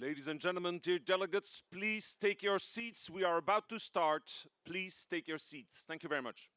Ladies and gentlemen, dear delegates, please take your seats. We are about to start. Please take your seats. Thank you very much.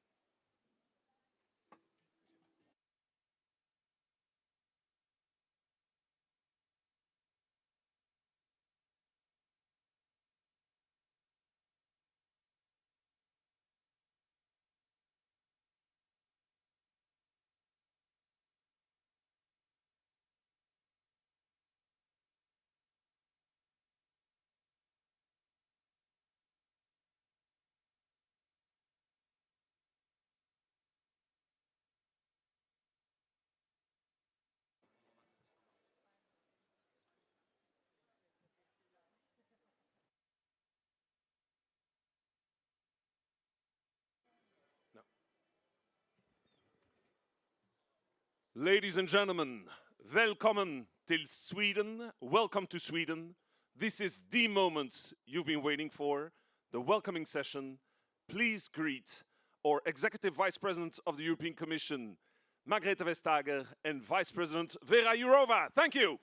Ladies and gentlemen, välkommen till Sweden. Welcome to Sweden. This is the moment you've been waiting for, the welcoming session. Please greet our Executive Vice President of the European Commission, Margrethe Vestager, and Vice President Věra Jourová. Thank you.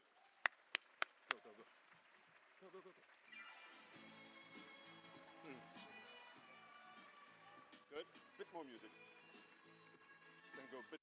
Good. Bit more music. Then go bit.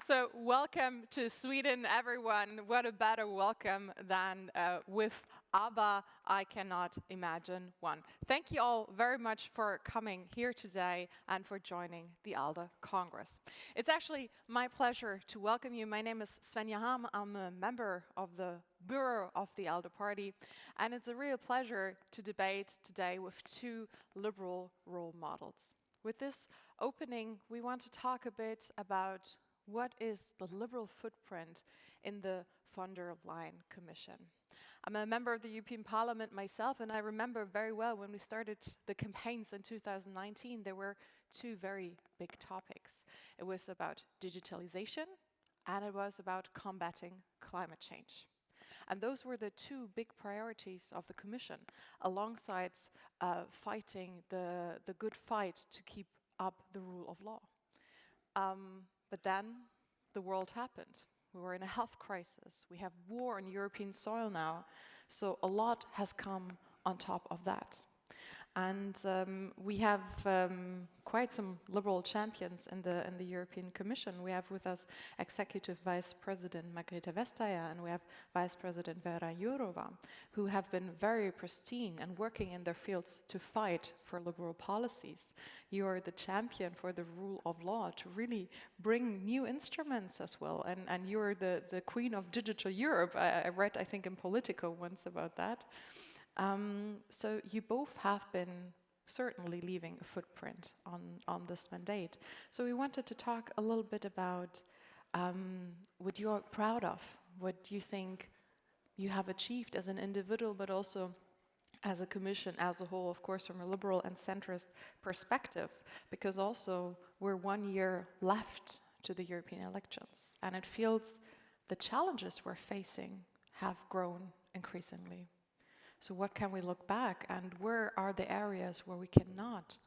So welcome to Sweden, everyone. What a better welcome than with ABBA, I Cannot Imagine One. Thank you all very much for coming here today and for joining the ALDE Congress. It's actually my pleasure to welcome you. My name is Svenja Ham. I'm a member of the Bureau of the ALDE Party, and it's a real pleasure to debate today with two liberal role models. With this opening, we want to talk a bit about what is the liberal footprint in the von der Leyen Commission. I'm a member of the European Parliament myself, and I remember very well when we started the campaigns in 2019, there were two very big topics. It was about digitalization, and it was about combating climate change. And those were the two big priorities of the Commission, alongside fighting the good fight to keep up the rule of law. But then the world happened. We were in a health crisis. We have war on European soil now. So a lot has come on top of that. And we have quite some liberal champions in the European Commission. We have with us Executive Vice President Margrethe Vestager, and we have Vice President Věra Jourová, who have been very pristine and working in their fields to fight for liberal policies. You are the champion for the rule of law to really bring new instruments as well. And you're the queen of digital Europe. I read, I think, in Politico once about that. So you both have been certainly leaving a footprint on this mandate. So we wanted to talk a little bit about what you're proud of, what you think you have achieved as an individual, but also as a commission as a whole, of course, from a liberal and centrist perspective, because also we're 1 year left to the European elections, and it feels the challenges we're facing have grown increasingly. So what can we look back, and where are the areas where we cannot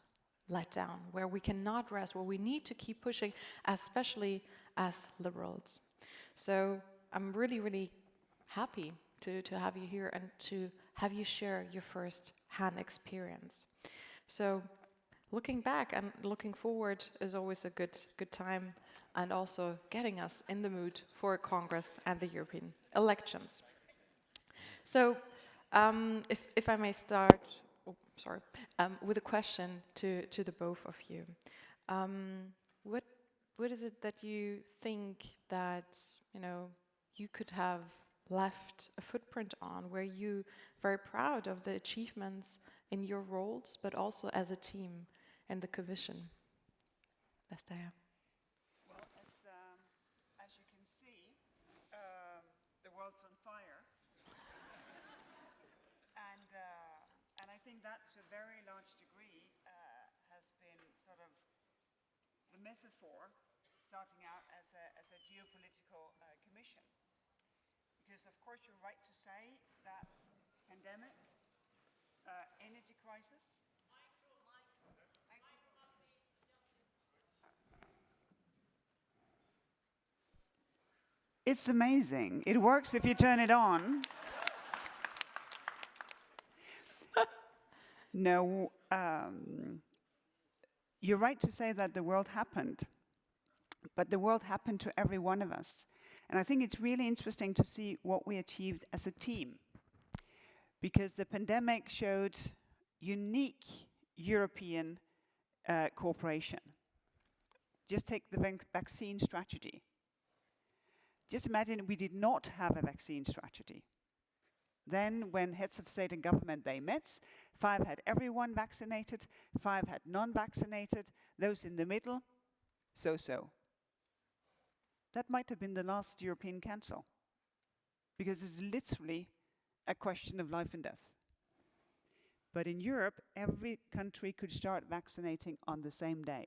let down, where we cannot rest, where we need to keep pushing, especially as liberals? So I'm really, really happy to have you here and to have you share your first-hand experience. So looking back and looking forward is always a good time, and also getting us in the mood for Congress and the European elections. So if I may start, with a question to the both of you. What is it that you think that you could have left a footprint on, where you very proud of the achievements in your roles, but also as a team in the Commission? Vestager. Well, as you can see, the world's on fire. And I think that, to a very large degree, has been sort of the metaphor starting out as a geopolitical commission. Because of course you're right to say that pandemic, energy crisis. It's amazing. It works if you turn it on. No, you're right to say that the world happened, but the world happened to every one of us. And I think it's really interesting to see what we achieved as a team, because the pandemic showed unique European cooperation. Just take the vaccine strategy. Just imagine we did not have a vaccine strategy. Then when heads of state and government, they met, 5 had everyone vaccinated, 5 had non-vaccinated, those in the middle, so-so. That might have been the last European Council, because it's literally a question of life and death. But in Europe, every country could start vaccinating on the same day.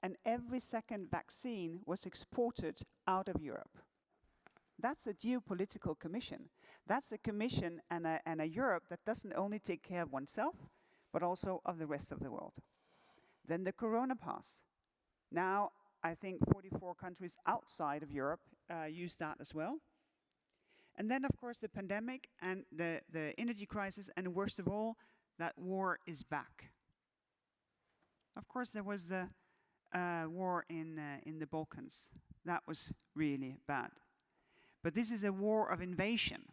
And every second vaccine was exported out of Europe. That's a geopolitical commission. That's a commission and a Europe that doesn't only take care of oneself, but also of the rest of the world. Then the Corona pass. Now, I think 44 countries outside of Europe use that as well. And then, of course, the pandemic and the energy crisis, and worst of all, that war is back. Of course, there was the war in the Balkans. That was really bad. But this is a war of invasion.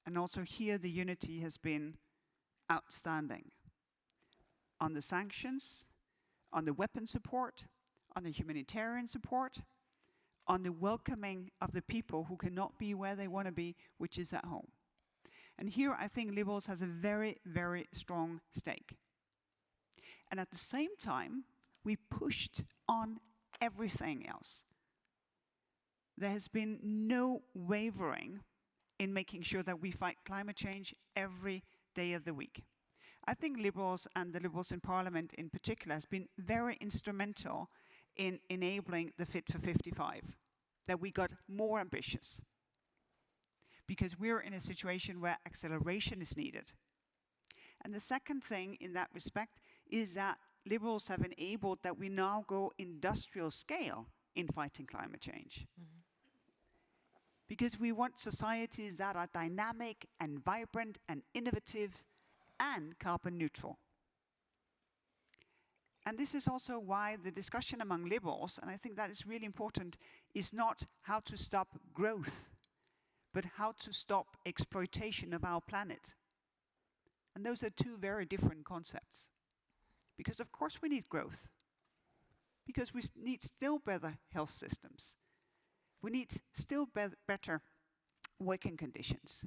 And also here the unity has been outstanding. On the sanctions, on the weapon support, on the humanitarian support, on the welcoming of the people who cannot be where they want to be, which is at home. And here I think Liberals has a very, very strong stake. And at the same time, we pushed on everything else. There has been no wavering in making sure that we fight climate change every day of the week. I think Liberals and the Liberals in Parliament in particular has been very instrumental in enabling the Fit for 55, that we got more ambitious. Because we're in a situation where acceleration is needed. And the second thing in that respect is that Liberals have enabled that we now go industrial scale in fighting climate change. Mm-hmm. Because we want societies that are dynamic and vibrant and innovative and carbon neutral. And this is also why the discussion among Liberals, and I think that is really important, is not how to stop growth, but how to stop exploitation of our planet. And those are two very different concepts. Because of course we need growth. Because we need still better health systems. We need still better working conditions.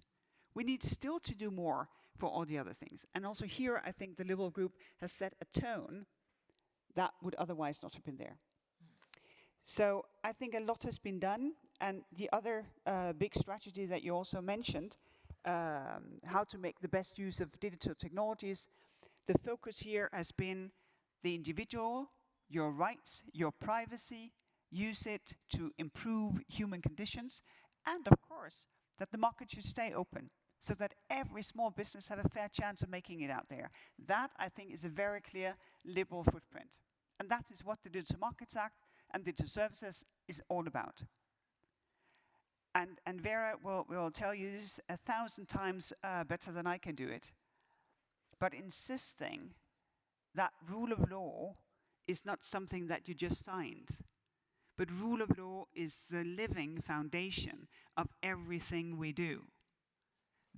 We need still to do more for all the other things. And also here I think the Liberal group has set a tone that would otherwise not have been there. So I think a lot has been done, and the other big strategy that you also mentioned, how to make the best use of digital technologies, the focus here has been the individual, your rights, your privacy, use it to improve human conditions, and of course, that the market should stay open, so that every small business have a fair chance of making it out there. That, I think, is a very clear Liberal footprint. And that is what the Digital Markets Act and Digital Services is all about. And Věra will tell you this 1,000 times better than I can do it. But insisting that rule of law is not something that you just signed. But rule of law is the living foundation of everything we do.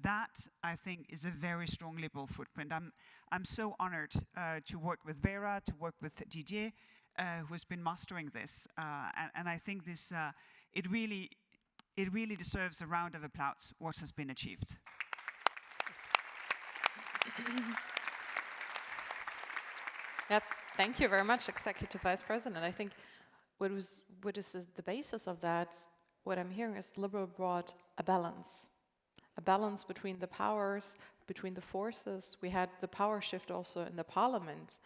That, I think, is a very strong Liberal footprint. I'm so honored to work with Věra, to work with Didier, who has been mastering this. And I think this, it really deserves a round of applause, what has been achieved. Yeah, thank you very much, Executive Vice President. I think what is the basis of that, what I'm hearing is Liberal brought a balance. a balance between the powers, between the forces. We had the power shift also in the parliament.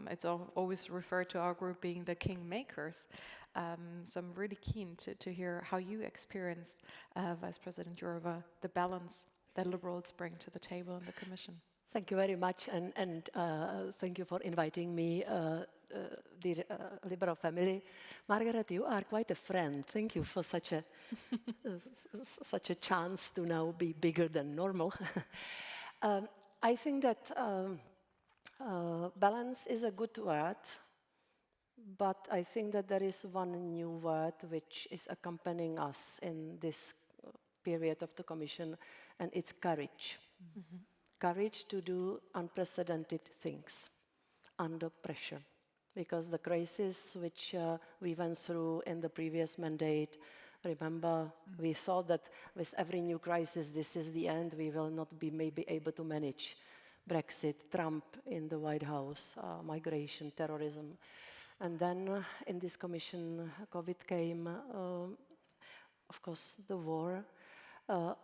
It's always referred to our group being the kingmakers. So I'm really keen to hear how you experience, Vice President Jourová, the balance that liberals bring to the table in the Commission. Thank you very much, and thank you for inviting me, the Liberal family. Margrethe, you are quite a friend. Thank you for such a such a chance to now be bigger than normal. I think that balance is a good word, but I think that there is one new word which is accompanying us in this period of the Commission, and it's courage. Mm-hmm. Courage to do unprecedented things under pressure. Because the crisis which we went through in the previous mandate, remember, we thought that with every new crisis, this is the end, we will not be maybe able to manage Brexit, Trump in the White House, migration, terrorism. And then in this Commission, COVID came, of course, the war,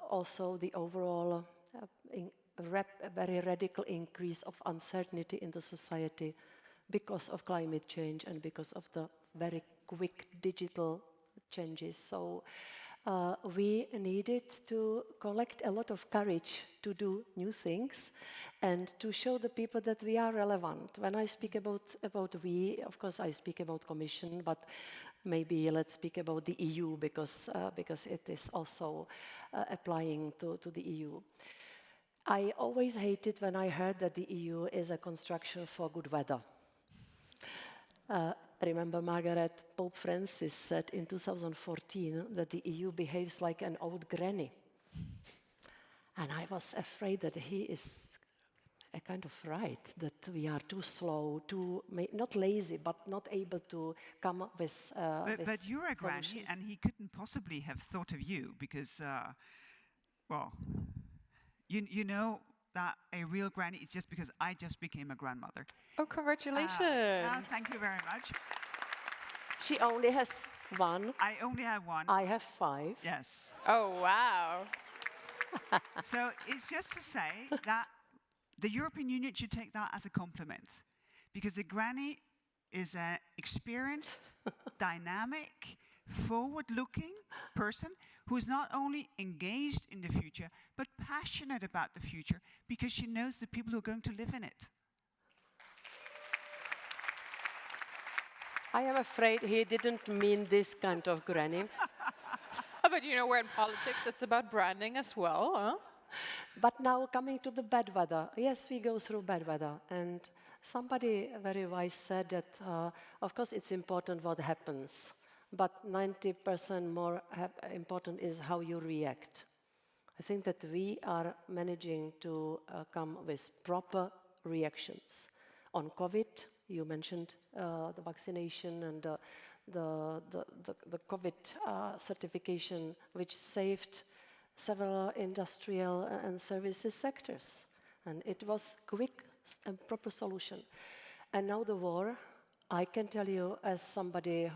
also the overall a very radical increase of uncertainty in the society because of climate change and because of the very quick digital changes. So we needed to collect a lot of courage to do new things and to show the people that we are relevant. When I speak about we, of course I speak about Commission, but maybe let's speak about the EU because it is also applying to the EU. I always hated when I heard that the EU is a construction for good weather. Remember, Margrethe, Pope Francis said in 2014 that the EU behaves like an old granny. And I was afraid that he is a kind of right, that we are too slow, not lazy, but not able to come up with But you're a granny, solutions. and he couldn't possibly have thought of you because, well, you know that a real granny is just because I just became a grandmother. Oh, congratulations. Thank you very much. She only has one. I only have one. I have 5. Yes. Oh, wow. So it's just to say that the European Union should take that as a compliment, because a granny is an experienced, dynamic, forward-looking person who is not only engaged in the future, but passionate about the future, because she knows the people who are going to live in it. I am afraid he didn't mean this kind of granny. But you know, we're in politics, it's about branding as well, huh? But now coming to the bad weather. Yes, we go through bad weather. And somebody very wise said that, of course, it's important what happens, but 90% more important is how you react. I think that we are managing to come with proper reactions. On COVID, you mentioned the vaccination and the COVID certification, which saved several industrial and services sectors. And it was quick and proper solution. And now the war, I can tell you as somebody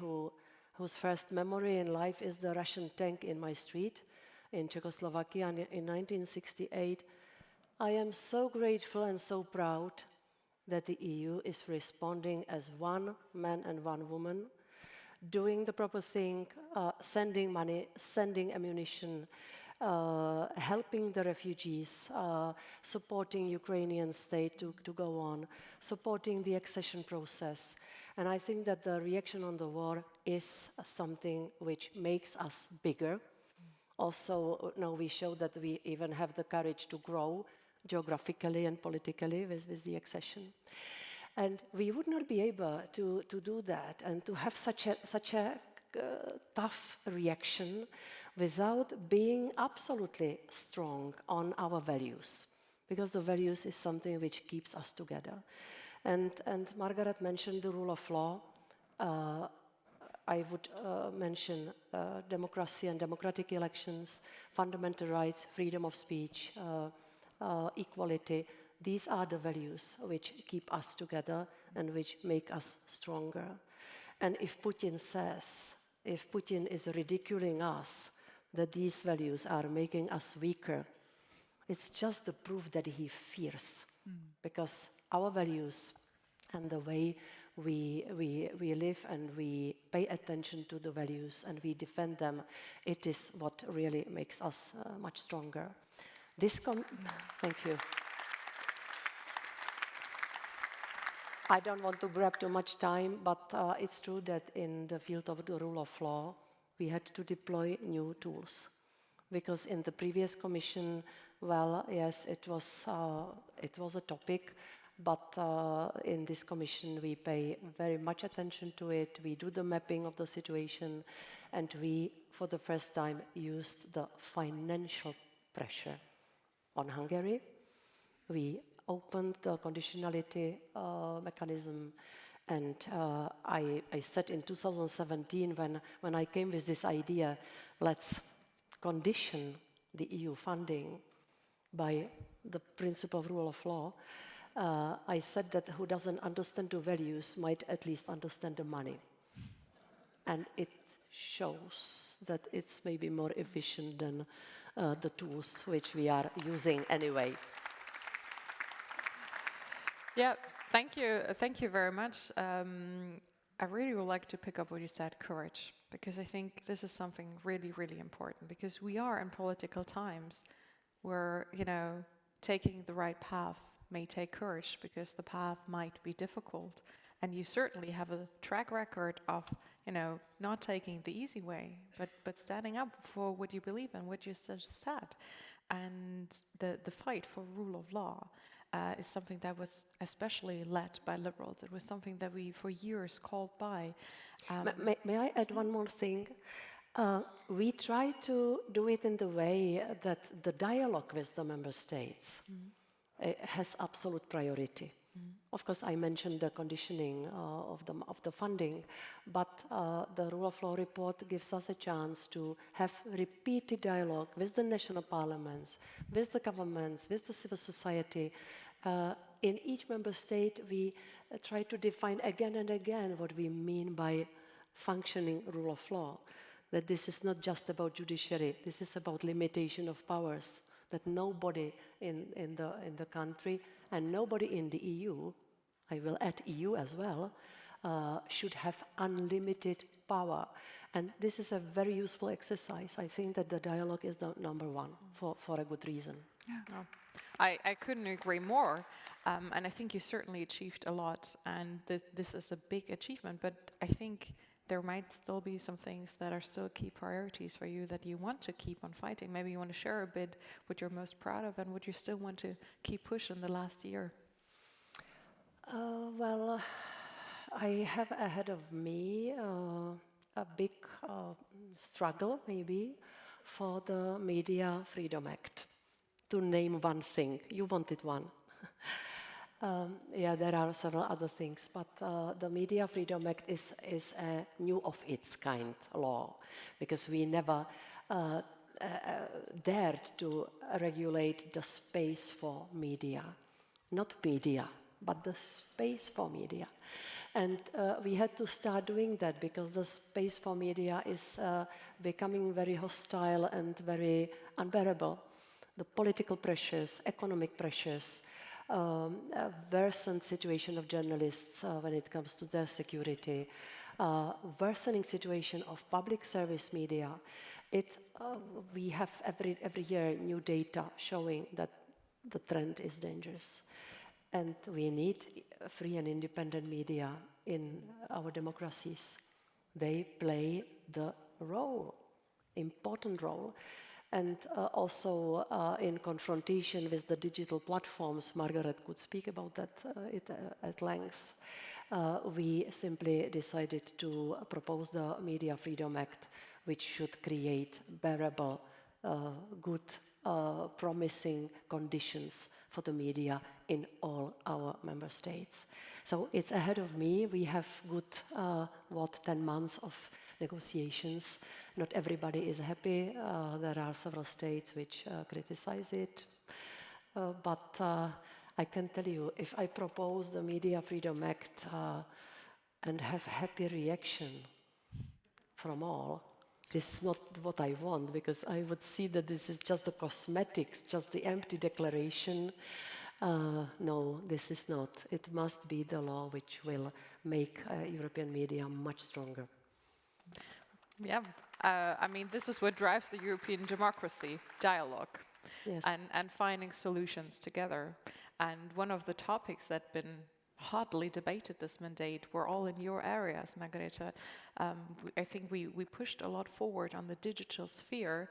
whose first memory in life is the Russian tank in my street in Czechoslovakia in 1968, I am so grateful and so proud that the EU is responding as one man and one woman, doing the proper thing, sending money, sending ammunition, helping the refugees, supporting Ukrainian state to go on, supporting the accession process. And I think that the reaction on the war is something which makes us bigger. Also, now we show that we even have the courage to grow geographically and politically with the accession. And we would not be able to do that and to have such a tough reaction without being absolutely strong on our values, because the values is something which keeps us together. And Margrethe mentioned the rule of law. I would mention democracy and democratic elections, fundamental rights, freedom of speech, equality. These are the values which keep us together and which make us stronger. And if Putin is ridiculing us, that these values are making us weaker, it's just the proof that he fears. Because our values and the way we live and we pay attention to the values and we defend them, it is what really makes us much stronger. Thank you. I don't want to grab too much time, but it's true that in the field of the rule of law, we had to deploy new tools. Because in the previous commission, well, yes, it was a topic, but in this commission we pay very much attention to it. We do the mapping of the situation, and we, for the first time, used the financial pressure on Hungary. We opened the conditionality mechanism, and I said in 2017, when I came with this idea, let's condition the EU funding by the principle of rule of law, I said that who doesn't understand the values might at least understand the money. And it shows that it's maybe more efficient than the tools which we are using anyway. Yeah, thank you very much. I really would like to pick up what you said, courage, because I think this is something really, really important, because we are in political times where, taking the right path may take courage, because the path might be difficult. And you certainly have a track record of, not taking the easy way, but standing up for what you believe in, what you just said. And the fight for rule of law is something that was especially led by liberals. It was something that we, for years, called by. May I add one more thing? We try to do it in the way that the dialogue with the member states has absolute priority. Of course, I mentioned the conditioning of the funding, but the rule of law report gives us a chance to have repeated dialogue with the national parliaments, with the governments, with the civil society. In each member state, we try to define again and again what we mean by functioning rule of law. That this is not just about judiciary, this is about limitation of powers. That nobody in the country and nobody in the EU, I will add EU as well, should have unlimited power. And this is a very useful exercise. I think that the dialogue is the number one for a good reason. Yeah. Oh, I couldn't agree more. And I think you certainly achieved a lot. And this is a big achievement. But I think there might still be some things that are still key priorities for you that you want to keep on fighting. Maybe you want to share a bit what you're most proud of and what you still want to keep pushing the last year. Well, I have ahead of me a big struggle, maybe, for the Media Freedom Act. To name one thing. You wanted one. Yeah, there are several other things, but the Media Freedom Act is a new of its kind law, because we never dared to regulate the space for media. Not media, but the space for media. And we had to start doing that because the space for media is becoming very hostile and very unbearable. The political pressures, economic pressures, worsened situation of journalists when it comes to their security, worsening situation of public service media. We have every year new data showing that the trend is dangerous. And we need free and independent media in our democracies. They play the role, important role. And also in confrontation with the digital platforms, Margrethe could speak about that at length. We simply decided to propose the Media Freedom Act, which should create bearable, good, promising conditions for the media in all our member states. So it's ahead of me. We have good, 10 months of negotiations. Not everybody is happy. There are several states which criticize it. But I can tell you, if I propose the Media Freedom Act and have happy reaction from all, this is not what I want, because I would see that this is just the cosmetics, just the empty declaration. No, this is not. It must be the law which will make European media much stronger. Yeah, I mean, this is what drives the European democracy, dialogue, Yes. and finding solutions together. And one of the topics that been hotly debated this mandate were all in your areas, Margrethe. I think we pushed a lot forward on the digital sphere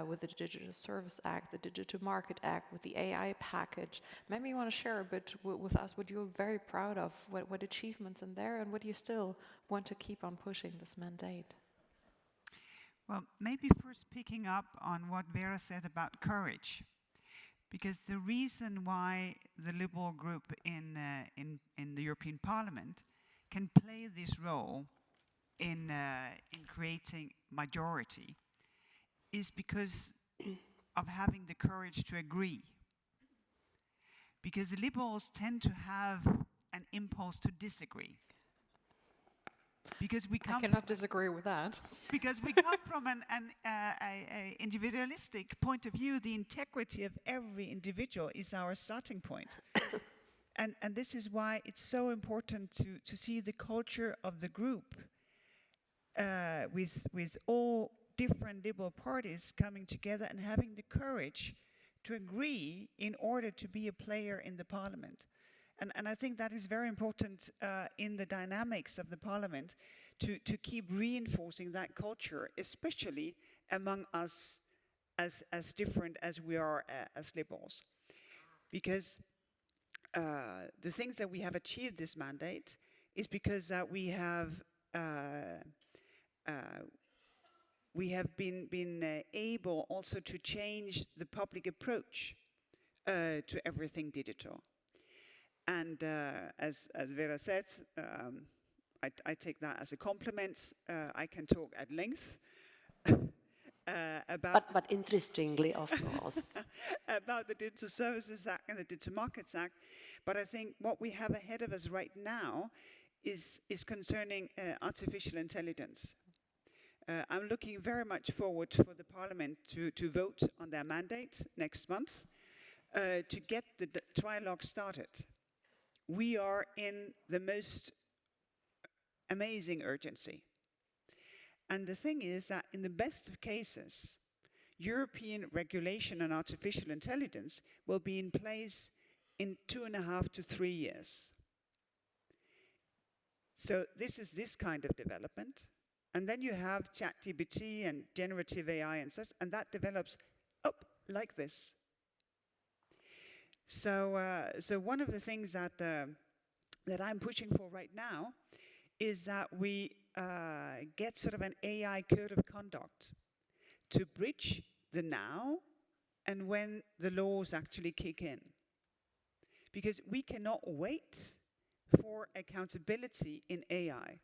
with the Digital Service Act, the Digital Market Act, with the AI package. Maybe you want to share a bit with us what you're very proud of, what achievements in there, and what you still want to keep on pushing this mandate. Well, maybe first picking up on what Vera said about courage, because the reason why the Liberal group in the European Parliament can play this role in creating majority is because of having the courage to agree. Because the Liberals tend to have an impulse to disagree. Because we come I cannot disagree with that. Because we come from an individualistic point of view. The integrity of every individual is our starting point. and this is why it's so important to see the culture of the group with all different liberal parties coming together and having the courage to agree in order to be a player in the parliament. And I think that is very important in the dynamics of the parliament to keep reinforcing that culture, especially among us as different as we are as liberals. Because the things that we have achieved this mandate is because we have been able also to change the public approach to everything digital. And as Vera said, I take that as a compliment. I can talk at length about... But interestingly, of course. about the Digital Services Act and the Digital Markets Act. But I think what we have ahead of us right now is concerning artificial intelligence. I'm looking very much forward for the Parliament to vote on their mandate next month to get the trilogue started. We are in the most amazing urgency. And the thing is that in the best of cases, European regulation on artificial intelligence will be in place in 2.5 to 3 years. So this is this kind of development. And then you have ChatGPT and generative AI and such, and that develops up like this. So one of the things that I'm pushing for right now is that we get sort of an AI code of conduct to bridge the now and when the laws actually kick in. Because we cannot wait for accountability in AI.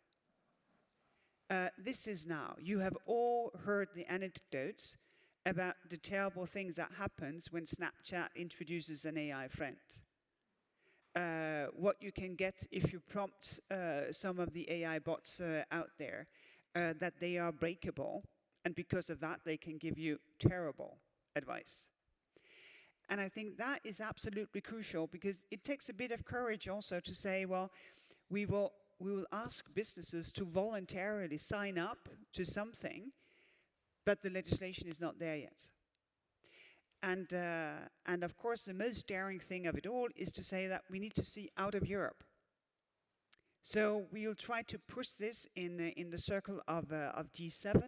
This is now. You have all heard the anecdotes about the terrible things that happens when Snapchat introduces an AI friend. What you can get if you prompt some of the AI bots out there, that they are breakable, and because of that they can give you terrible advice. And I think that is absolutely crucial, because it takes a bit of courage also to say, well, we will ask businesses to voluntarily sign up to something, but the legislation is not there yet. And of course, the most daring thing of it all is to say that we need to see out of Europe. So we will try to push this in the circle of G7,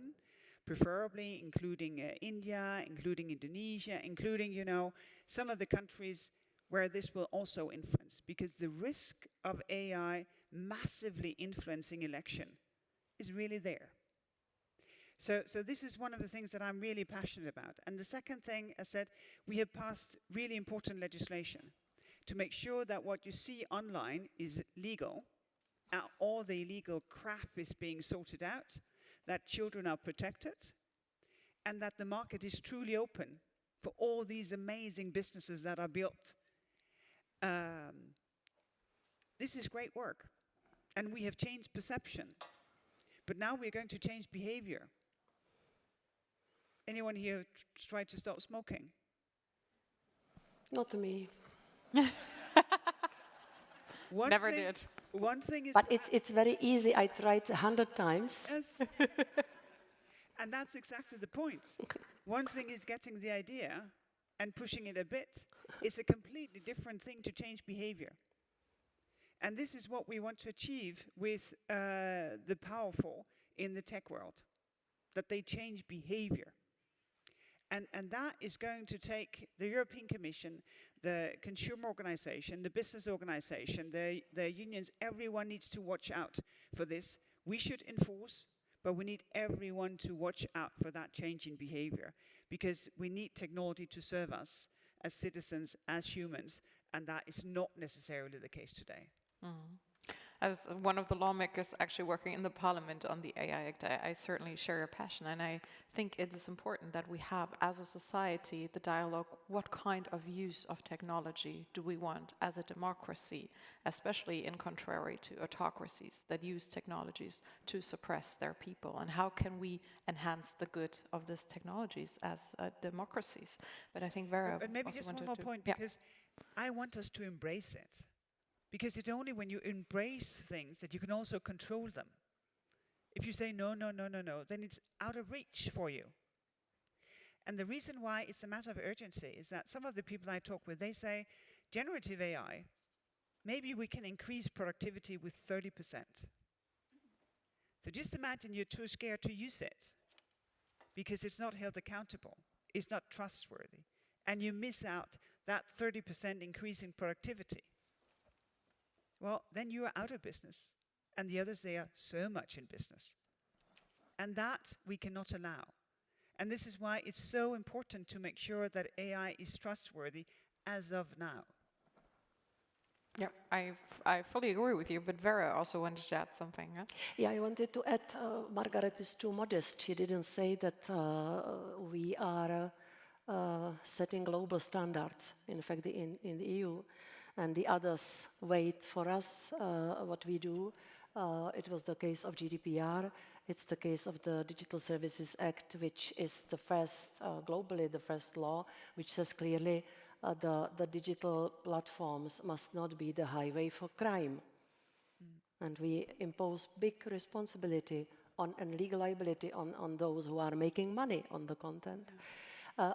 preferably including India, including Indonesia, including, some of the countries where this will also influence, because the risk of AI massively influencing election is really there. So this is one of the things that I'm really passionate about. And the second thing, I said, we have passed really important legislation to make sure that what you see online is legal, all the illegal crap is being sorted out, that children are protected, and that the market is truly open for all these amazing businesses that are built. This is great work. And we have changed perception. But now we're going to change behavior. anyone here tried to stop smoking? Not me. Never did. One thing is, But it's very easy. I tried 100 times. yes, and that's exactly the point. One thing is getting the idea and pushing it a bit. It's a completely different thing to change behavior. And this is what we want to achieve with the powerful in the tech world, that they change behavior. And that is going to take the European Commission, the consumer organization, the business organization, the unions. Everyone needs to watch out for this. We should enforce, but we need everyone to watch out for that change in behavior, because we need technology to serve us as citizens, as humans, and that is not necessarily the case today. As one of the lawmakers actually working in the parliament on the AI Act, I certainly share your passion, and I think it is important that we have, as a society, the dialogue, what kind of use of technology do we want as a democracy, especially in contrary to autocracies that use technologies to suppress their people, and how can we enhance the good of these technologies as democracies? But I think Vera But maybe also just one wanted more to- point, Yeah. because I want us to embrace it. Because it's only when you embrace things that you can also control them. If you say no, no, no, no, no, then it's out of reach for you. And the reason why it's a matter of urgency is that some of the people I talk with, they say, generative AI, maybe we can increase productivity with 30%. So just imagine you're too scared to use it because it's not held accountable, it's not trustworthy, and you miss out that 30% increase in productivity. Well, then you are out of business. And the others, they are so much in business. And that we cannot allow. And this is why it's so important to make sure that AI is trustworthy as of now. Yeah, I fully agree with you, but Vera also wanted to add something. Huh? Yeah, I wanted to add, Margrethe is too modest. She didn't say that we are setting global standards, in fact, in the EU, and the others wait for us, what we do. It was the case of GDPR. It's the case of the Digital Services Act, which is the first, globally, the first law, which says clearly the digital platforms must not be the highway for crime. And we impose big responsibility and legal liability on those who are making money on the content.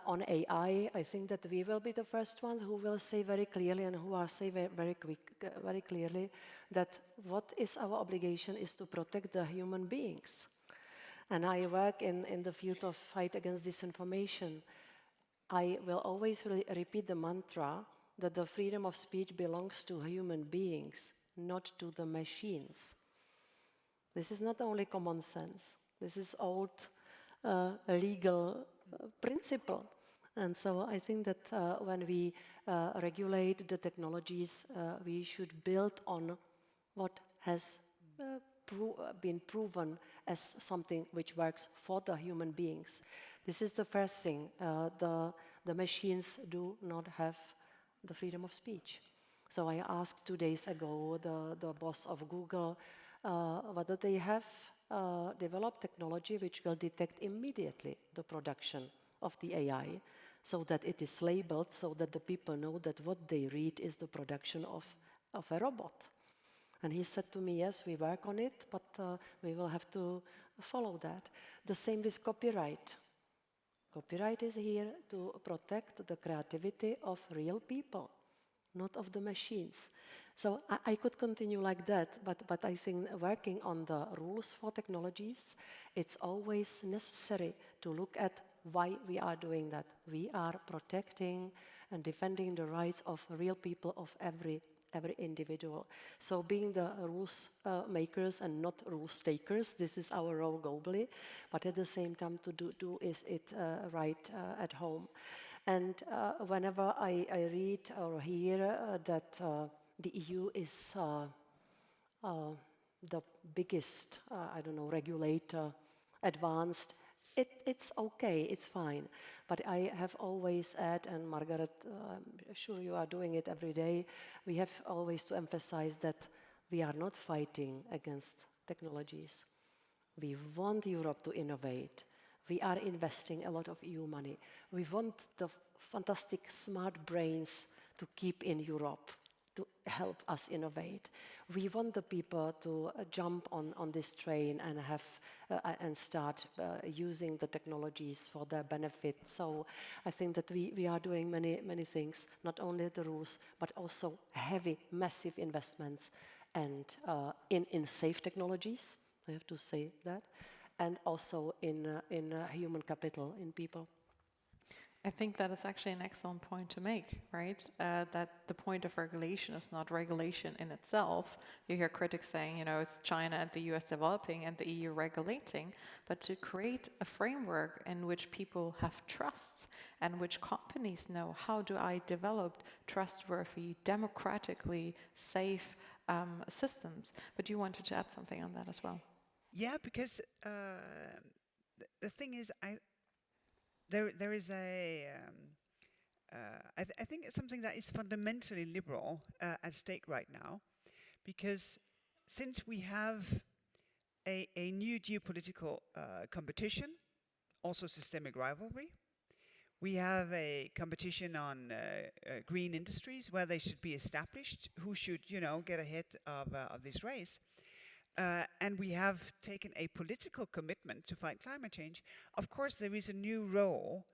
On AI, I think that we will be the first ones who will say very clearly and who are say very clearly that what is our obligation is to protect the human beings. And I work in the field of fight against disinformation. I will always repeat the mantra that the freedom of speech belongs to human beings, not to the machines. This is not only common sense. This is old legal principle. And so I think that when we regulate the technologies, we should build on what has been proven as something which works for the human beings. This is the first thing. The machines do not have the freedom of speech. So I asked 2 days ago the boss of Google whether they have developed technology which will detect immediately the production of the AI, so that it is labeled, so that the people know that what they read is the production of a robot. And he said to me, yes, we work on it, but we will have to follow that. The same with copyright. Copyright is here to protect the creativity of real people, not of the machines. So I could continue like that, but I think working on the rules for technologies, it's always necessary to look at why we are doing that. We are protecting and defending the rights of real people, of every individual. So being the rules makers and not rules takers, this is our role globally, but at the same time to do is it right at home. And whenever I read or hear that the EU is the biggest, regulator, advanced, it's okay, it's fine. But I have always said, and Margrethe, I'm sure you are doing it every day, we have always to emphasize that we are not fighting against technologies. We want Europe to innovate. We are investing a lot of EU money. We want the fantastic smart brains to keep in Europe, to help us innovate. We want the people to jump on this train and and start using the technologies for their benefit. So I think that we are doing many things, not only the rules, but also heavy, massive investments and in safe technologies, I have to say that, and also in human capital, in people. I think that is actually an excellent point to make, right? That the point of regulation is not regulation in itself. You hear critics saying, you know, it's China and the US developing and the EU regulating, but to create a framework in which people have trust and which companies know how do I develop trustworthy, democratically safe systems. But you wanted to add something on that as well. Yeah, because the thing is, there is I think it's something that is fundamentally liberal at stake right now, because since we have a new geopolitical competition, also systemic rivalry, we have a competition on green industries where they should be established, who should, you know, get ahead of this race. And we have taken a political commitment to fight climate change. Of course, there is a new role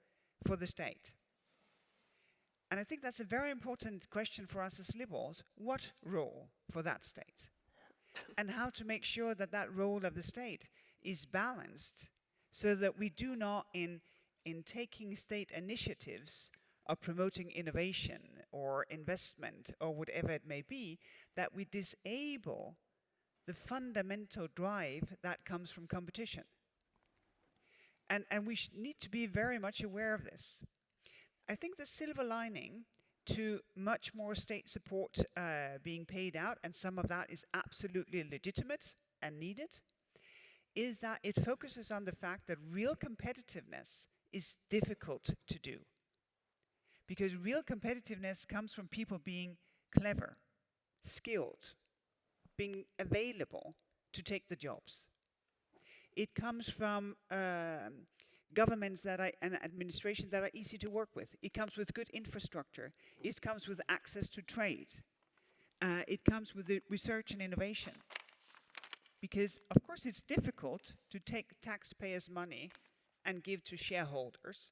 for the state. And I think that's a very important question for us as liberals. What role for that state? And how to make sure that that role of the state is balanced so that we do not, in taking state initiatives of promoting innovation or investment or whatever it may be, that we disable the fundamental drive that comes from competition. And we need to be very much aware of this. I think the silver lining to much more state support being paid out, and some of that is absolutely legitimate and needed, is that it focuses on the fact that real competitiveness is difficult to do. Because real competitiveness comes from people being clever, skilled, being available to take the jobs. It comes from governments and administrations that are easy to work with. It comes with good infrastructure. It comes with access to trade. It comes with the research and innovation. Because, of course, it's difficult to take taxpayers' money and give to shareholders,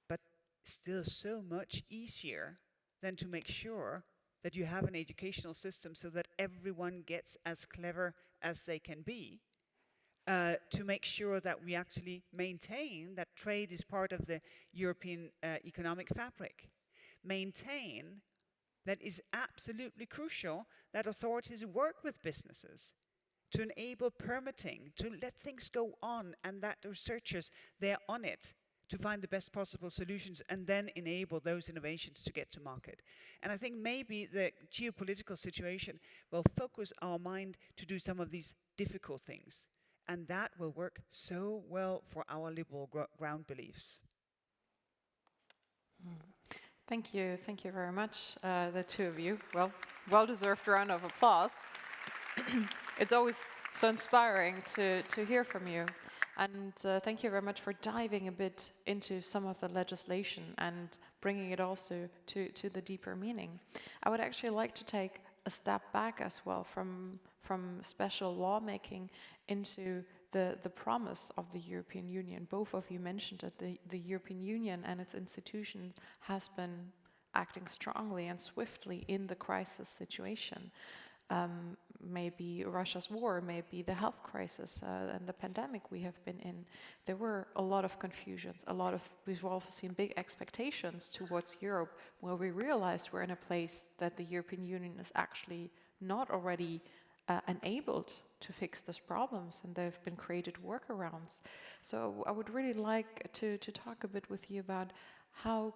but still so much easier than to make sure that you have an educational system so that everyone gets as clever as they can be, to make sure that we actually maintain that trade is part of the European economic fabric. Maintain that is absolutely crucial that authorities work with businesses to enable permitting, to let things go on, and that researchers, they're on it to find the best possible solutions and then enable those innovations to get to market. And I think maybe the geopolitical situation will focus our mind to do some of these difficult things. And that will work so well for our liberal ground beliefs. Thank you very much, the two of you. Well-deserved round of applause. It's always so inspiring to hear from you. And thank you very much for diving a bit into some of the legislation and bringing it also to the deeper meaning. I would actually like to take a step back as well from special lawmaking into the promise of the European Union. Both of you mentioned that the European Union and its institutions has been acting strongly and swiftly in the crisis situation. Maybe Russia's war, maybe the health crisis and the pandemic we have been in. There were a lot of confusions, we've also seen big expectations towards Europe, where we realized we're in a place that the European Union is actually not already enabled to fix those problems, and there have been created workarounds. So I would really like to talk a bit with you about how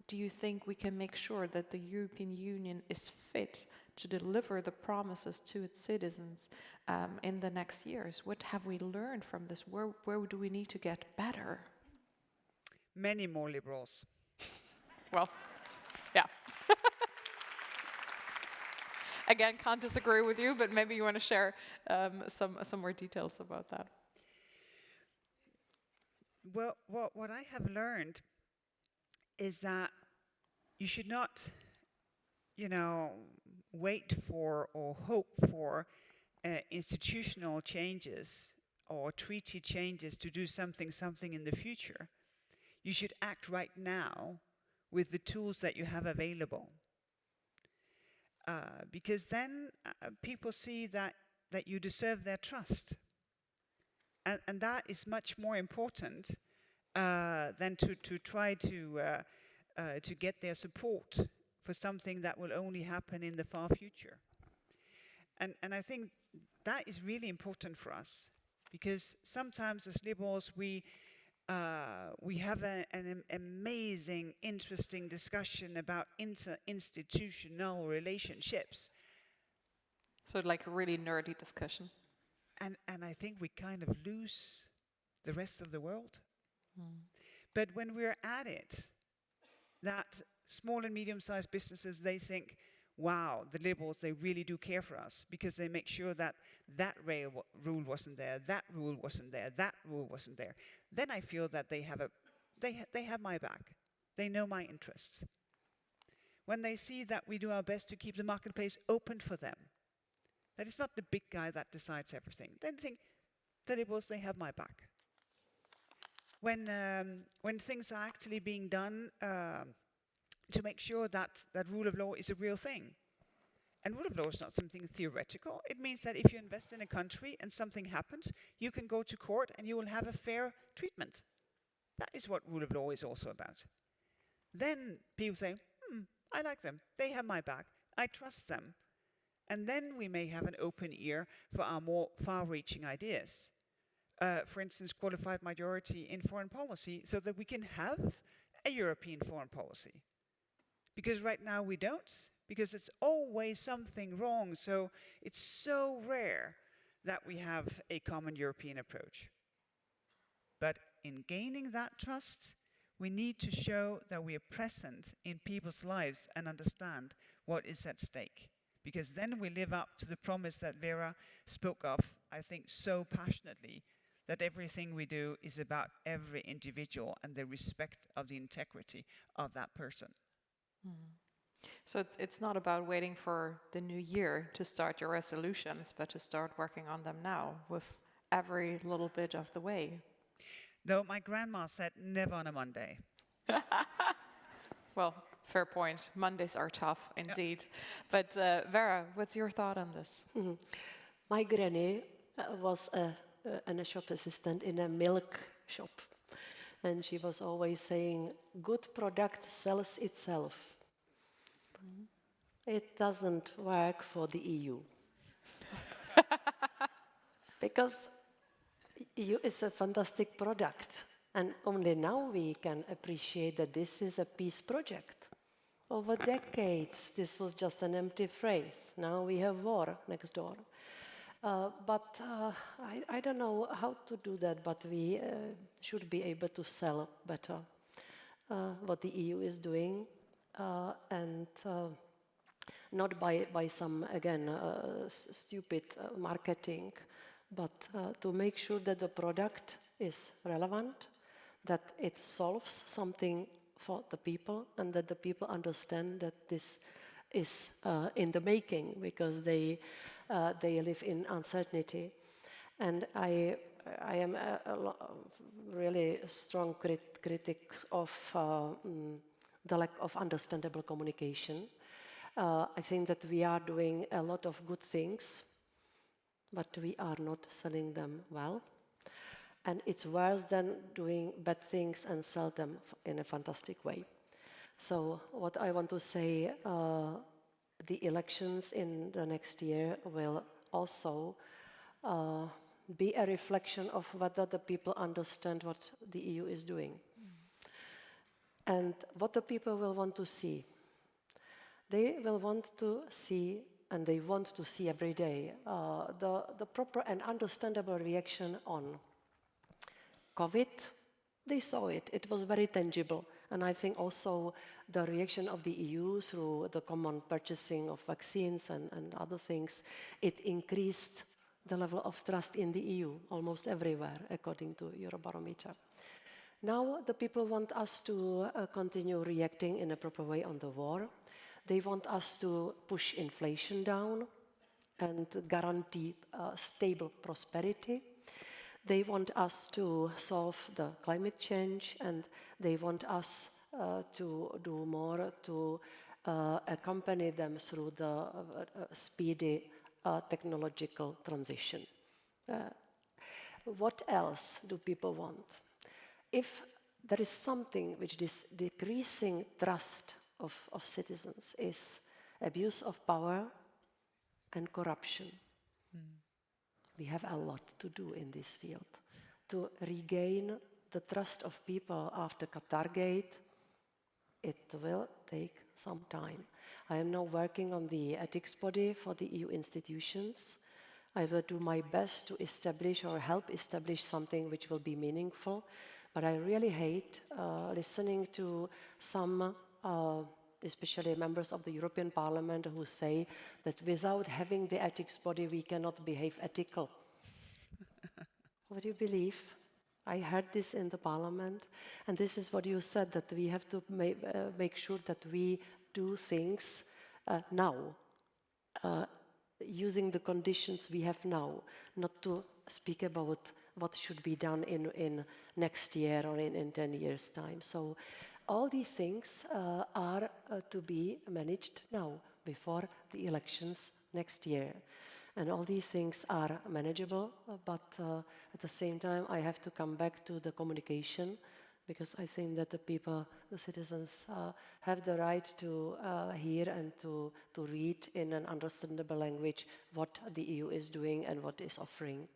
do you think we can make sure that the European Union is fit to deliver the promises to its citizens in the next years? What have we learned from this? Where do we need to get better? Many more liberals. Well, yeah. Again, can't disagree with you, but maybe you want to share some more details about that. Well, what I have learned is that you should not, wait for or hope for institutional changes or treaty changes to do something in the future. You should act right now with the tools that you have available. Because then people see that you deserve their trust. And that is much more important than to try to get their support for something that will only happen in the far future. And I think that is really important for us, because sometimes as liberals we have an amazing, interesting discussion about institutional relationships. So like a really nerdy discussion. And I think we kind of lose the rest of the world. But when we're at it, that small and medium-sized businesses, they think, wow, the liberals, they really do care for us, because they make sure that rule wasn't there, that rule wasn't there, that rule wasn't there. Then I feel that they have my back. They know my interests. When they see that we do our best to keep the marketplace open for them, that it's not the big guy that decides everything, then they think the liberals, they have my back. When things are actually being done to make sure that rule of law is a real thing. And rule of law is not something theoretical. It means that if you invest in a country and something happens, you can go to court and you will have a fair treatment. That is what rule of law is also about. Then people say, I like them. They have my back. I trust them. And then we may have an open ear for our more far-reaching ideas. For instance, qualified majority in foreign policy, so that we can have a European foreign policy. Because right now we don't, because it's always something wrong, so it's so rare that we have a common European approach. But in gaining that trust, we need to show that we are present in people's lives and understand what is at stake. Because then we live up to the promise that Věra spoke of, I think, so passionately, that everything we do is about every individual and the respect of the integrity of that person. So it's not about waiting for the new year to start your resolutions, but to start working on them now with every little bit of the way. Though my grandma said, never on a Monday. Well, fair point. Mondays are tough indeed. But Věra, what's your thought on this? My granny was a shop assistant in a milk shop. And she was always saying, good product sells itself. It doesn't work for the EU. Because EU is a fantastic product. And only now we can appreciate that this is a peace project. Over decades, this was just an empty phrase. Now we have war next door. But I don't know how to do that, but we should be able to sell better what the EU is doing, and not by some, again, stupid marketing, but to make sure that the product is relevant, that it solves something for the people, and that the people understand that this is in the making, because they live in uncertainty. And I am a really strong critic of the lack of understandable communication. I think that we are doing a lot of good things, but we are not selling them well. And it's worse than doing bad things and sell them in a fantastic way. So what I want to say, the elections in the next year will also be a reflection of whether the people understand what the EU is doing. And what the people will want to see. They will want to see, and they want to see every day, the proper and understandable reaction on COVID. They saw it. It was very tangible. And I think also the reaction of the EU through the common purchasing of vaccines and other things, it increased the level of trust in the EU almost everywhere, according to Eurobarometer. Now the people want us to continue reacting in a proper way on the war. They want us to push inflation down and guarantee stable prosperity. They want us to solve the climate change, and they want us to do more to accompany them through the speedy technological transition. What else do people want? If there is something which is decreasing trust of citizens is abuse of power and corruption. We have a lot to do in this field to regain the trust of people after Qatargate. It will take some time. I am now working on the ethics body for the EU institutions. I will do my best to establish or help establish something which will be meaningful. But I really hate listening to some, especially members of the European Parliament, who say that without having the ethics body, we cannot behave ethical. What do you believe? I heard this in the Parliament, and this is what you said, that we have to make sure that we do things now, using the conditions we have now, not to speak about what should be done in next year or in 10 years' time. So all these things are to be managed now, before the elections next year. And all these things are manageable, but at the same time I have to come back to the communication, because I think that the people, the citizens, have the right to hear and to read in an understandable language what the EU is doing and what is offering.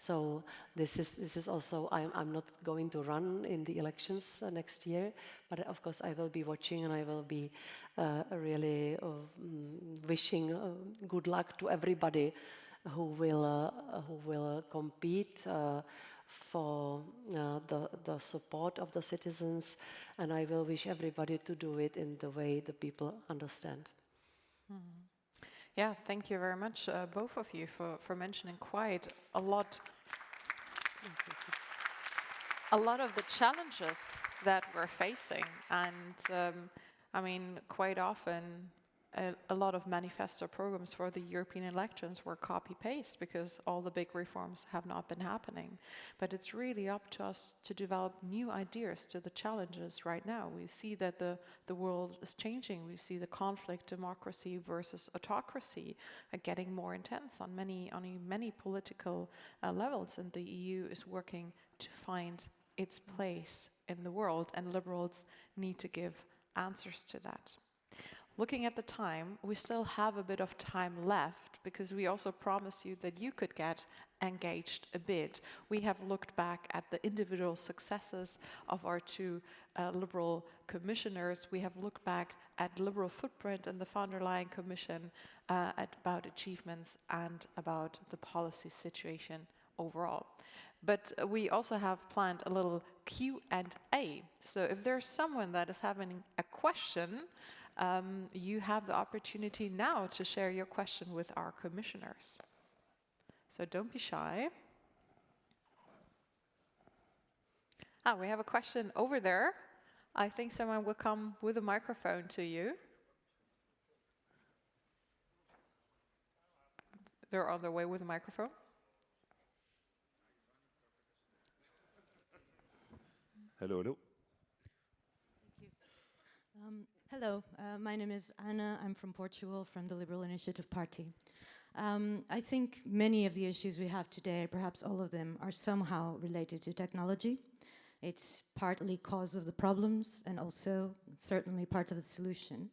So this is also, I'm not going to run in the elections next year, but of course I will be watching, and I will be really wishing good luck to everybody who will compete for the support of the citizens, and I will wish everybody to do it in the way the people understand. Yeah, thank you very much, both of you, for mentioning quite a lot of the challenges that we're facing. And I mean, quite often, a lot of manifesto programs for the European elections were copy-paste because all the big reforms have not been happening. But it's really up to us to develop new ideas to the challenges right now. We see that the world is changing. We see the conflict, democracy versus autocracy, getting more intense on many political levels, and the EU is working to find its place in the world, and liberals need to give answers to that. Looking at the time, we still have a bit of time left, because we also promised you that you could get engaged a bit. We have looked back at the individual successes of our two liberal commissioners. We have looked back at liberal footprint and the von der Leyen Commission, about achievements and about the policy situation overall. But we also have planned a little Q&A. So if there's someone that is having a question, you have the opportunity now to share your question with our commissioners. So don't be shy. We have a question over there. I think someone will come with a microphone to you. They're on their way with a microphone. Hello, hello. Hello, my name is Ana. I'm from Portugal, from the Liberal Initiative Party. I think many of the issues we have today, perhaps all of them, are somehow related to technology. It's partly cause of the problems and also certainly part of the solution.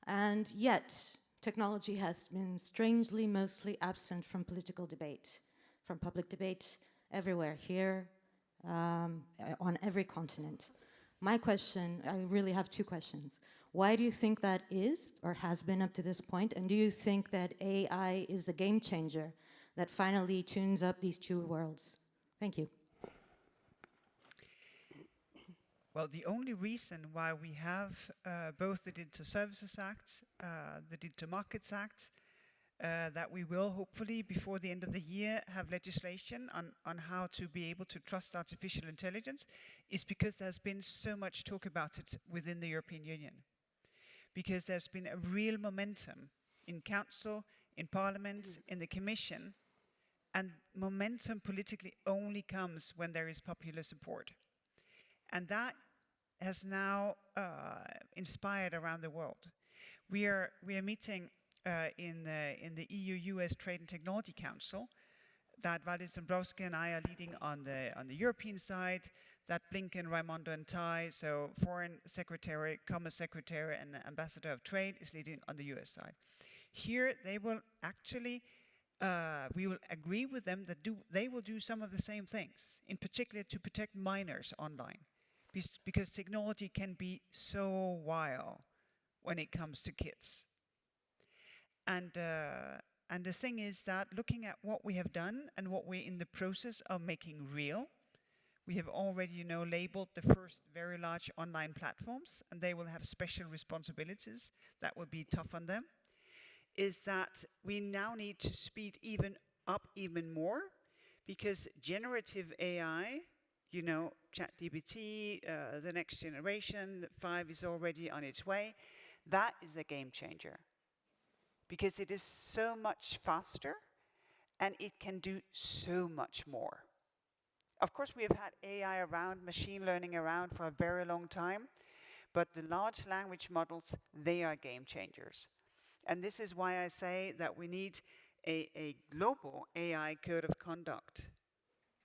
And yet, technology has been strangely mostly absent from political debate, from public debate everywhere, here, on every continent. My question, I really have two questions. Why do you think that is, or has been up to this point? And do you think that AI is the game changer that finally tunes up these two worlds? Thank you. Well, the only reason why we have both the Digital Services Act, the Digital Markets Act, that we will hopefully before the end of the year have legislation on how to be able to trust artificial intelligence is because there's been so much talk about it within the European Union. Because there's been a real momentum in Council, in Parliament, in the Commission, and momentum politically only comes when there is popular support. And that has now inspired around the world. We are meeting in the EU-US Trade and Technology Council that Valdis Dombrovskis and I are leading on the European side, that Blinken, Raimondo and Tai, so Foreign Secretary, Commerce Secretary and Ambassador of Trade is leading on the US side. Here they will actually, we will agree with them that they will do some of the same things, in particular to protect minors online, because technology can be so wild when it comes to kids. And the thing is that looking at what we have done and what we're in the process of making real, we have already, labeled the first very large online platforms, and they will have special responsibilities that will be tough on them, is that we now need to speed even more, because generative AI, ChatGPT, the next generation, 5 is already on its way, that is a game changer. Because it is so much faster and it can do so much more. Of course, we have had AI around, machine learning around for a very long time, but the large language models, they are game changers. And this is why I say that we need a global AI code of conduct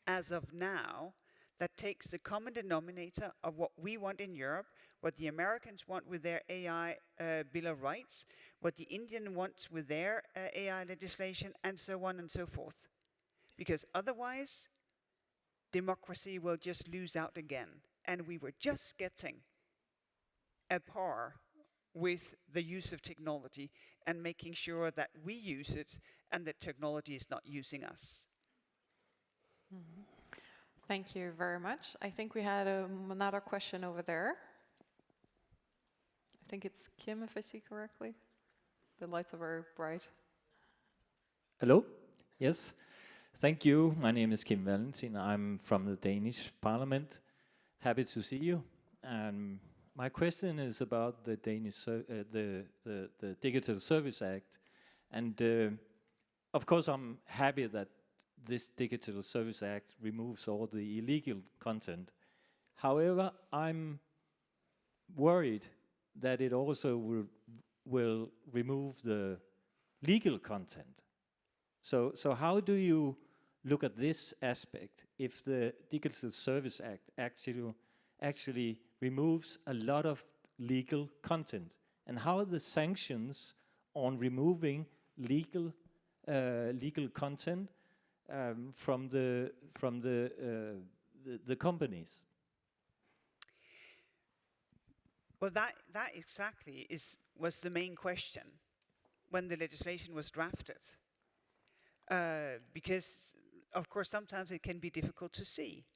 as of now that takes the common denominator of what we want in Europe, what the Americans want with their AI Bill of Rights, what the Indian wants with their AI legislation, and so on and so forth. Because otherwise, democracy will just lose out again. And we were just getting a par with the use of technology and making sure that we use it and that technology is not using us. Mm-hmm. Thank you very much. I think we had another question over there. I think it's Kim, if I see correctly. The lights are very bright. Hello. Yes. Thank you. My name is Kim Valentin. I'm from the Danish Parliament. Happy to see you. My question is about the Danish, the Digital Service Act, and of course I'm happy that this Digital Service Act removes all the illegal content. However, I'm worried that it also will remove the legal content. So how do you look at this aspect if the Digital Service Act actually removes a lot of legal content? And how are the sanctions on removing legal content from the companies? Well, that exactly was the main question when the legislation was drafted. Because, of course, sometimes it can be difficult to see.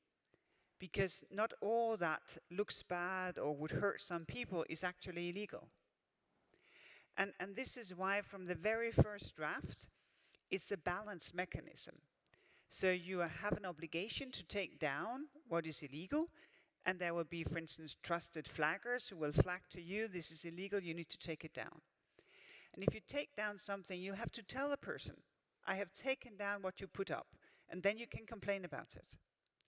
Because not all that looks bad or would hurt some people is actually illegal. And this is why from the very first draft, it's a balance mechanism. So you have an obligation to take down what is illegal, and there will be, for instance, trusted flaggers who will flag to you, this is illegal, you need to take it down. And if you take down something, you have to tell the person, I have taken down what you put up, and then you can complain about it.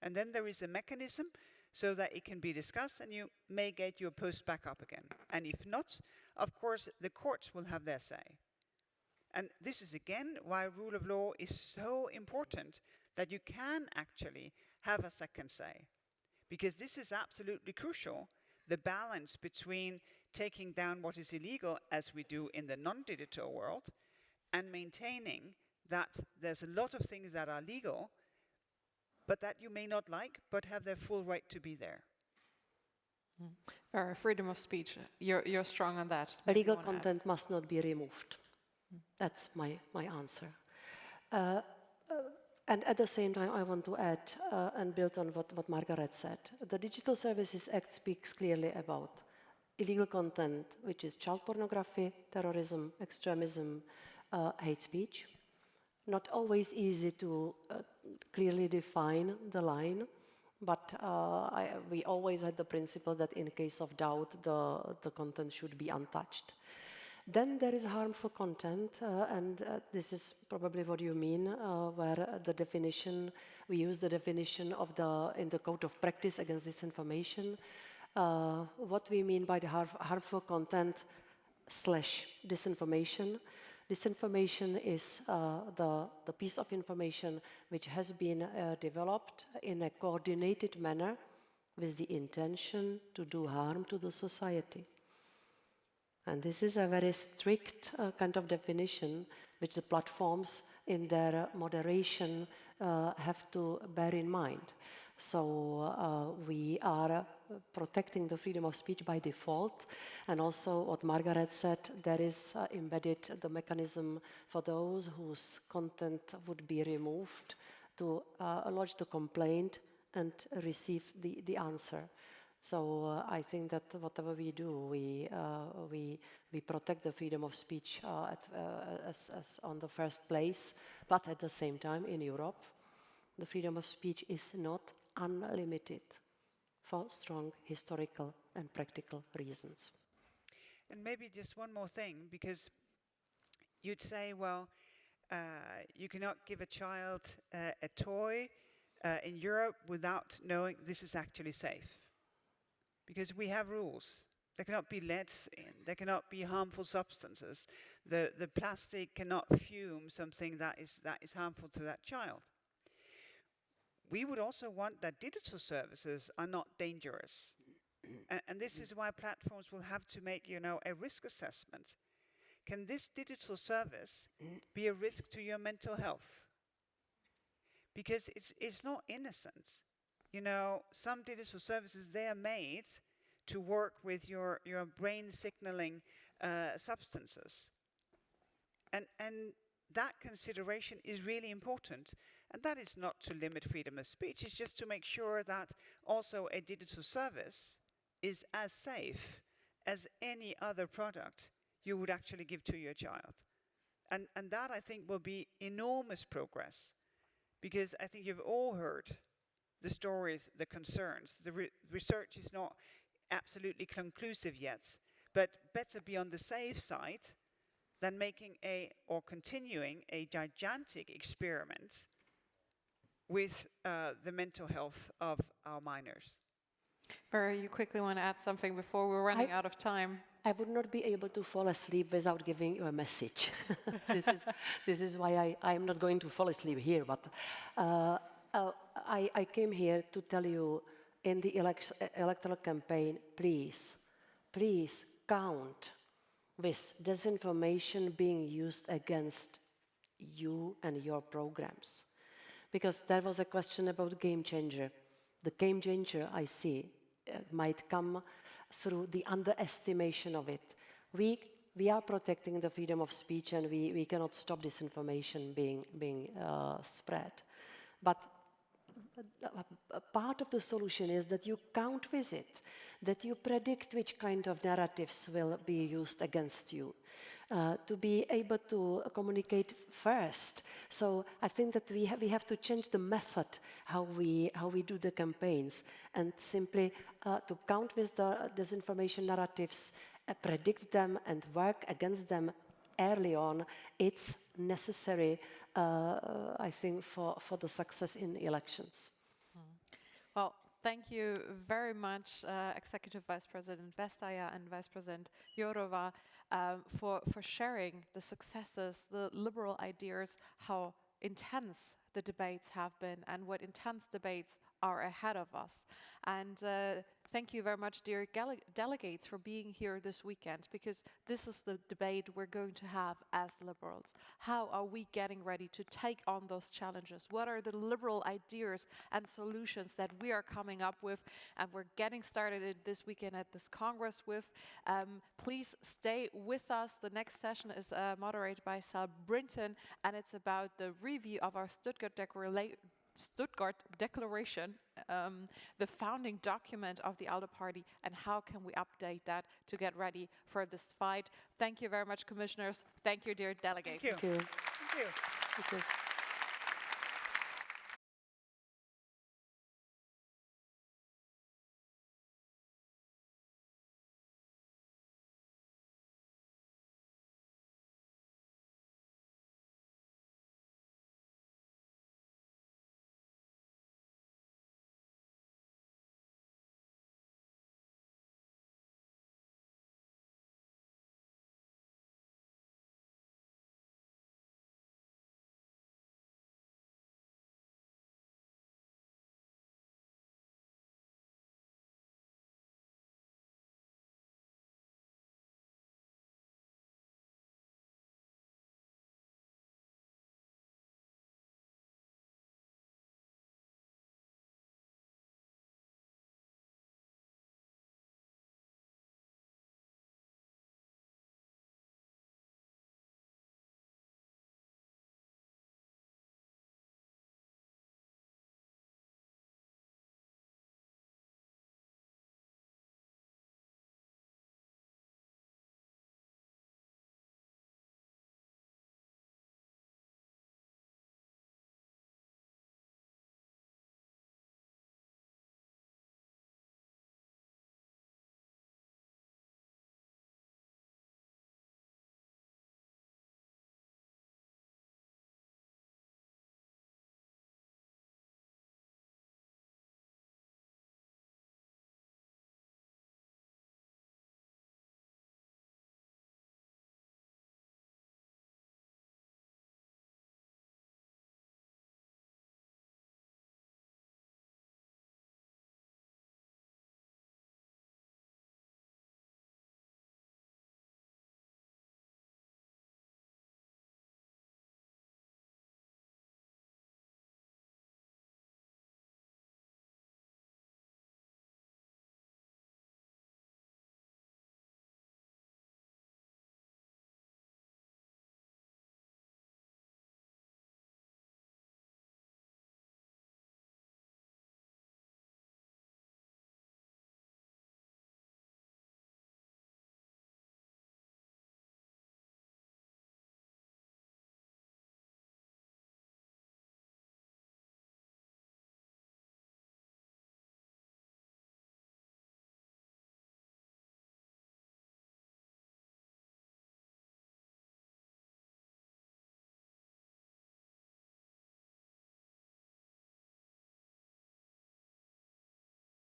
And then there is a mechanism so that it can be discussed and you may get your post back up again. And if not, of course, the courts will have their say. And this is again why rule of law is so important, that you can actually have a second say. Because this is absolutely crucial, the balance between taking down what is illegal, as we do in the non-digital world, and maintaining that there's a lot of things that are legal, but that you may not like, but have their full right to be there. Freedom of speech, you're strong on that. Legal content must not be removed. That's my answer. And at the same time, I want to add and build on what Margrethe said. The Digital Services Act speaks clearly about illegal content, which is child pornography, terrorism, extremism, hate speech. Not always easy to clearly define the line, but we always had the principle that in case of doubt, the content should be untouched. Then there is harmful content, and this is probably what you mean, where the definition, we use the definition of in the Code of Practice Against Disinformation. What we mean by the harmful content / disinformation. Disinformation is the piece of information which has been developed in a coordinated manner with the intention to do harm to the society. And this is a very strict kind of definition which the platforms in their moderation have to bear in mind. So we are protecting the freedom of speech by default. And also what Margrethe said, there is embedded the mechanism for those whose content would be removed to lodge the complaint and receive the answer. So I think that whatever we do, we protect the freedom of speech as on the first place, but at the same time in Europe, the freedom of speech is not unlimited for strong historical and practical reasons. And maybe just one more thing, because you'd say, well, you cannot give a child a toy in Europe without knowing this is actually safe. Because we have rules. There cannot be lead in, there cannot be harmful substances. The plastic cannot fume something that is harmful to that child. We would also want that digital services are not dangerous. And this is why platforms will have to make, a risk assessment. Can this digital service be a risk to your mental health? Because it's not innocent. Some digital services, they are made to work with your brain signaling substances. And that consideration is really important. And that is not to limit freedom of speech, it's just to make sure that also a digital service is as safe as any other product you would actually give to your child. And that, I think, will be enormous progress. Because I think you've all heard the stories, the concerns. The research is not absolutely conclusive yet, but better be on the safe side than continuing a gigantic experiment with the mental health of our minors. Vera, you quickly want to add something before we're running out of time? I would not be able to fall asleep without giving you a message. This is why I am not going to fall asleep here, but I came here to tell you in the electoral campaign, please count with disinformation being used against you and your programs. Because there was a question about game changer. The game changer, I see, might come through the underestimation of it. We are protecting the freedom of speech, and we cannot stop disinformation being spread. But a part of the solution is that you count with it, that you predict which kind of narratives will be used against you, to be able to communicate first. So I think that we have to change the method how we do the campaigns, and simply to count with the disinformation narratives, predict them and work against them early on. It's necessary, I think, for the success in elections. Well, thank you very much, Executive Vice President Vestager and Vice President Jourová, for sharing the successes, the liberal ideas, how intense the debates have been and what intense debates are ahead of us. And thank you very much, dear delegates, for being here this weekend, because this is the debate we're going to have as liberals. How are we getting ready to take on those challenges? What are the liberal ideas and solutions that we are coming up with and we're getting started this weekend at this Congress with? Please stay with us. The next session is moderated by Sal Brinton, and it's about the review of our Stuttgart Stuttgart Declaration, the founding document of the ALDE Party, and how can we update that to get ready for this fight. Thank you very much, commissioners. Thank you, dear delegates. Thank you. Thank you. Thank you.